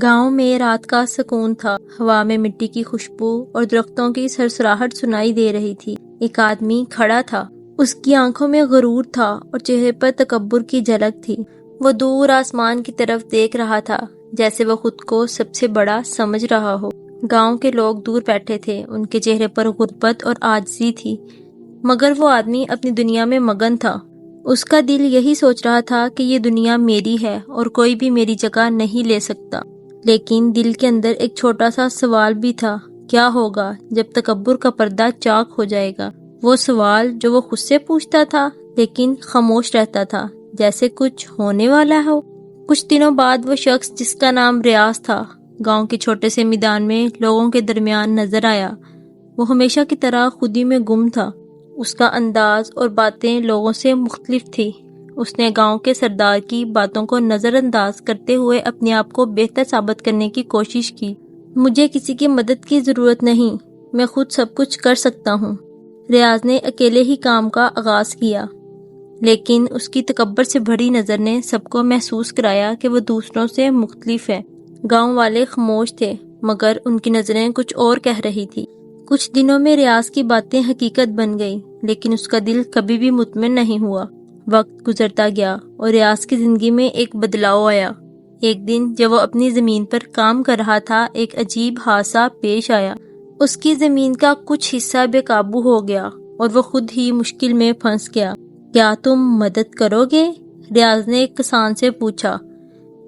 گاؤں میں رات کا سکون تھا۔ ہوا میں مٹی کی خوشبو اور درختوں کی سرسراہٹ سنائی دے رہی تھی۔ ایک آدمی کھڑا تھا، اس کی آنکھوں میں غرور تھا اور چہرے پر تکبر کی جھلک تھی۔ وہ دور آسمان کی طرف دیکھ رہا تھا، جیسے وہ خود کو سب سے بڑا سمجھ رہا ہو۔ گاؤں کے لوگ دور بیٹھے تھے، ان کے چہرے پر غربت اور عاجزی تھی، مگر وہ آدمی اپنی دنیا میں مگن تھا۔ اس کا دل یہی سوچ رہا تھا کہ یہ دنیا میری ہے اور کوئی بھی میری جگہ نہیں لے سکتا۔ لیکن دل کے اندر ایک چھوٹا سا سوال بھی تھا، کیا ہوگا جب تکبر کا پردہ چاک ہو جائے گا؟ وہ سوال جو وہ خود سے پوچھتا تھا لیکن خاموش رہتا تھا، جیسے کچھ ہونے والا ہو۔ کچھ دنوں بعد وہ شخص جس کا نام ریاض تھا، گاؤں کے چھوٹے سے میدان میں لوگوں کے درمیان نظر آیا۔ وہ ہمیشہ کی طرح خود ہی میں گم تھا۔ اس کا انداز اور باتیں لوگوں سے مختلف تھی۔ اس نے گاؤں کے سردار کی باتوں کو نظر انداز کرتے ہوئے اپنے آپ کو بہتر ثابت کرنے کی کوشش کی۔ مجھے کسی کی مدد کی ضرورت نہیں، میں خود سب کچھ کر سکتا ہوں۔ ریاض نے اکیلے ہی کام کا آغاز کیا، لیکن اس کی تکبر سے بھری نظر نے سب کو محسوس کرایا کہ وہ دوسروں سے مختلف ہے۔ گاؤں والے خاموش تھے، مگر ان کی نظریں کچھ اور کہہ رہی تھی۔ کچھ دنوں میں ریاض کی باتیں حقیقت بن گئی، لیکن اس کا دل کبھی بھی مطمئن نہیں ہوا۔ وقت گزرتا گیا اور ریاض کی زندگی میں ایک بدلاؤ آیا۔ ایک دن جب وہ اپنی زمین پر کام کر رہا تھا، ایک عجیب حادثہ پیش آیا۔ اس کی زمین کا کچھ حصہ بے قابو ہو گیا اور وہ خود ہی مشکل میں پھنس گیا۔ کیا تم مدد کرو گے؟ ریاض نے ایک کسان سے پوچھا،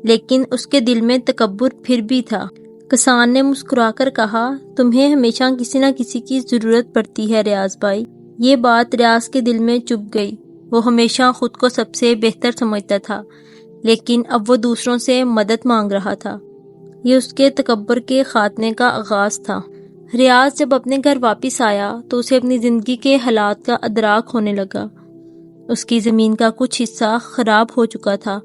لیکن اس کے دل میں تکبر پھر بھی تھا۔ کسان نے مسکرا کر کہا، تمہیں ہمیشہ کسی نہ کسی کی ضرورت پڑتی ہے ریاض بھائی۔ یہ بات ریاض کے دل میں چبھ گئی۔ وہ ہمیشہ خود کو سب سے بہتر سمجھتا تھا، لیکن اب وہ دوسروں سے مدد مانگ رہا تھا۔ یہ اس کے تکبر کے خاتمے کا آغاز تھا۔ ریاض جب اپنے گھر واپس آیا تو اسے اپنی زندگی کے حالات کا ادراک ہونے لگا۔ اس کی زمین کا کچھ حصہ خراب ہو چکا تھا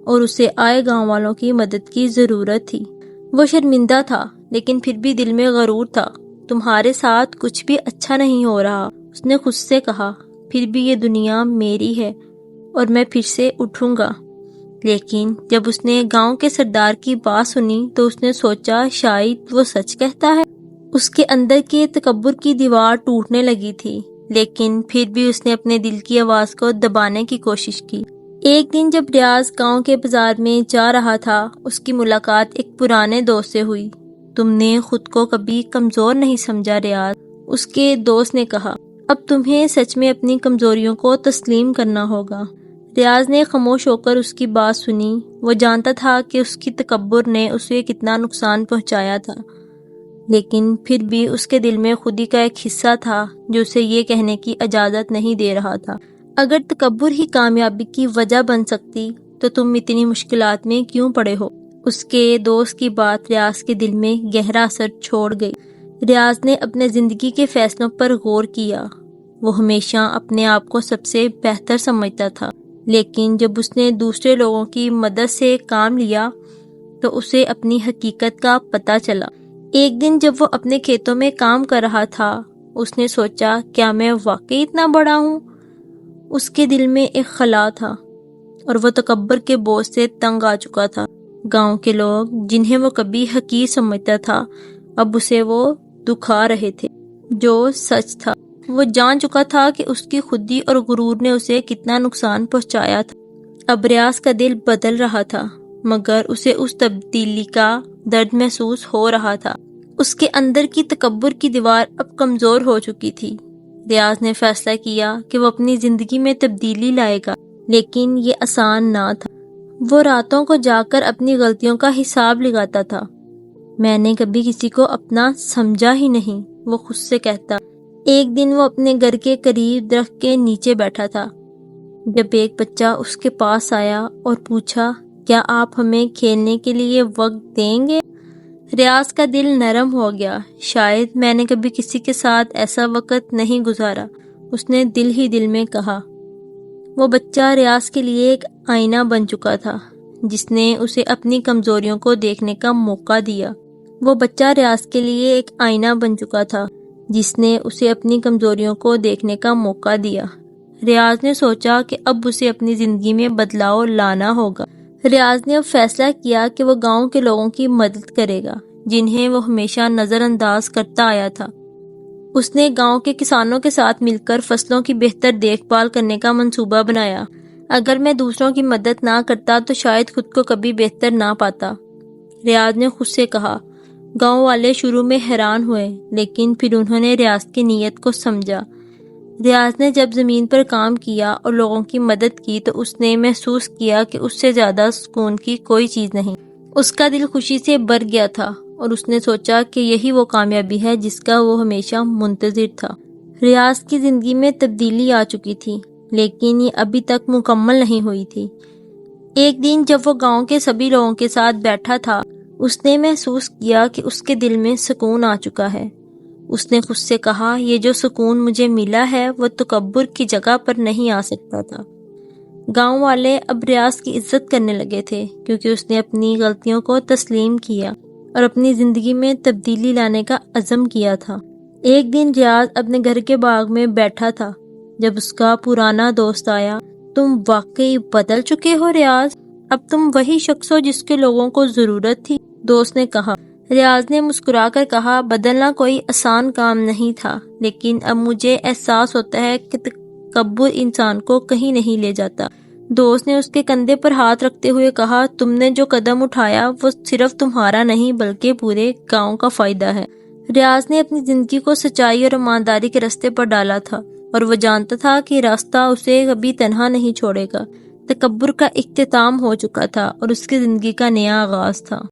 اور اسے آئے گاؤں والوں کی مدد کی ضرورت تھی۔ وہ شرمندہ تھا، لیکن پھر بھی دل میں غرور تھا۔ تمہارے ساتھ کچھ بھی اچھا نہیں ہو رہا، اس نے خود سے کہا، پھر بھی یہ دنیا میری ہے اور میں پھر سے اٹھوں گا۔ لیکن جب اس نے گاؤں کے سردار کی بات سنی تو اس نے سوچا شاید وہ سچ کہتا ہے۔ اس کے اندر کے تکبر کی دیوار ٹوٹنے لگی تھی، لیکن پھر بھی اس نے اپنے دل کی آواز کو دبانے کی کوشش کی۔ ایک دن جب ریاض گاؤں کے بازار میں جا رہا تھا، اس کی ملاقات ایک پرانے دوست سے ہوئی۔ تم نے خود کو کبھی کمزور نہیں سمجھا ریاض، اس کے دوست نے کہا۔ اب تمہیں سچ میں اپنی کمزوریوں کو تسلیم کرنا ہوگا۔ ریاض نے خاموش ہو کر اس کی بات سنی۔ وہ جانتا تھا کہ اس کی تکبر نے اسے کتنا نقصان پہنچایا تھا، لیکن پھر بھی اس کے دل میں خود ہی کا ایک حصہ تھا جو اسے یہ کہنے کی اجازت نہیں دے رہا تھا، اگر تکبر ہی کامیابی کی وجہ بن سکتی تو تم اتنی مشکلات میں کیوں پڑے ہو؟ اس کے دوست کی بات ریاض کے دل میں گہرا اثر چھوڑ گئی۔ ریاض نے اپنے زندگی کے فیصلوں پر غور کیا۔ وہ ہمیشہ اپنے آپ کو سب سے بہتر سمجھتا تھا، لیکن جب اس نے دوسرے لوگوں کی مدد سے کام لیا تو اسے اپنی حقیقت کا پتہ چلا۔ ایک دن جب وہ اپنے کھیتوں میں کام کر رہا تھا، اس نے سوچا، کیا میں واقعی اتنا بڑا ہوں؟ اس کے دل میں ایک خلا تھا اور وہ تکبر کے بوجھ سے تنگ آ چکا تھا۔ گاؤں کے لوگ جنہیں وہ کبھی حقیر سمجھتا تھا، اب اسے وہ دکھا رہے تھے۔ جو سچ تھا، وہ جان چکا تھا کہ اس کی خودی اور غرور نے اسے کتنا نقصان پہنچایا تھا۔ اب ریاض کا دل بدل رہا تھا، مگر اسے اس تبدیلی کا درد محسوس ہو رہا تھا۔ اس کے اندر کی تکبر کی دیوار اب کمزور ہو چکی تھی۔ ریاض نے فیصلہ کیا کہ وہ اپنی زندگی میں تبدیلی لائے گا، لیکن یہ آسان نہ تھا۔ وہ راتوں کو جا کر اپنی غلطیوں کا حساب لگاتا تھا۔ میں نے کبھی کسی کو اپنا سمجھا ہی نہیں، وہ خود سے کہتا۔ ایک دن وہ اپنے گھر کے قریب درخت کے نیچے بیٹھا تھا جب ایک بچہ اس کے پاس آیا اور پوچھا، کیا آپ ہمیں کھیلنے کے لیے وقت دیں گے؟ ریاض کا دل نرم ہو گیا۔ شاید میں نے کبھی کسی کے ساتھ ایسا وقت نہیں گزارا، اس نے دل ہی دل میں کہا۔ وہ بچہ ریاض کے لیے ایک آئینہ بن چکا تھا، جس نے اسے اپنی کمزوریوں کو دیکھنے کا موقع دیا۔ وہ بچہ ریاض کے لیے ایک آئینہ بن چکا تھا، جس نے اسے اپنی کمزوریوں کو دیکھنے کا موقع دیا۔ ریاض نے سوچا کہ اب اسے اپنی زندگی میں بدلاؤ لانا ہوگا۔ ریاض نے اب فیصلہ کیا کہ وہ گاؤں کے لوگوں کی مدد کرے گا جنہیں وہ ہمیشہ نظر انداز کرتا آیا تھا۔ اس نے گاؤں کے کسانوں کے ساتھ مل کر فصلوں کی بہتر دیکھ بھال کرنے کا منصوبہ بنایا۔ اگر میں دوسروں کی مدد نہ کرتا تو شاید خود کو کبھی بہتر نہ پاتا، ریاض نے خود سے کہا۔ گاؤں والے شروع میں حیران ہوئے، لیکن پھر انہوں نے ریاض کی نیت کو سمجھا۔ ریاض نے جب زمین پر کام کیا اور لوگوں کی مدد کی تو اس نے محسوس کیا کہ اس سے زیادہ سکون کی کوئی چیز نہیں۔ اس کا دل خوشی سے بھر گیا تھا اور اس نے سوچا کہ یہی وہ کامیابی ہے جس کا وہ ہمیشہ منتظر تھا۔ ریاض کی زندگی میں تبدیلی آ چکی تھی، لیکن یہ ابھی تک مکمل نہیں ہوئی تھی۔ ایک دن جب وہ گاؤں کے سبھی لوگوں کے ساتھ بیٹھا تھا، اس نے محسوس کیا کہ اس کے دل میں سکون آ چکا ہے۔ اس نے خود سے کہا، یہ جو سکون مجھے ملا ہے وہ تکبر کی جگہ پر نہیں آ سکتا تھا۔ گاؤں والے اب ریاض کی عزت کرنے لگے تھے کیونکہ اس نے اپنی غلطیوں کو تسلیم کیا اور اپنی زندگی میں تبدیلی لانے کا عزم کیا تھا۔ ایک دن ریاض اپنے گھر کے باغ میں بیٹھا تھا جب اس کا پرانا دوست آیا۔ تم واقعی بدل چکے ہو ریاض، اب تم وہی شخص ہو جس کے لوگوں کو ضرورت تھی، دوست نے کہا۔ ریاض نے مسکرا کر کہا، بدلنا کوئی آسان کام نہیں تھا، لیکن اب مجھے احساس ہوتا ہے کہ تکبر انسان کو کہیں نہیں لے جاتا۔ دوست نے اس کے کندھے پر ہاتھ رکھتے ہوئے کہا، تم نے جو قدم اٹھایا وہ صرف تمہارا نہیں بلکہ پورے گاؤں کا فائدہ ہے۔ ریاض نے اپنی زندگی کو سچائی اور ایمانداری کے راستے پر ڈالا تھا اور وہ جانتا تھا کہ راستہ اسے کبھی تنہا نہیں چھوڑے گا۔ تکبر کا اختتام ہو چکا تھا اور اس کی زندگی کا نیا آغاز تھا۔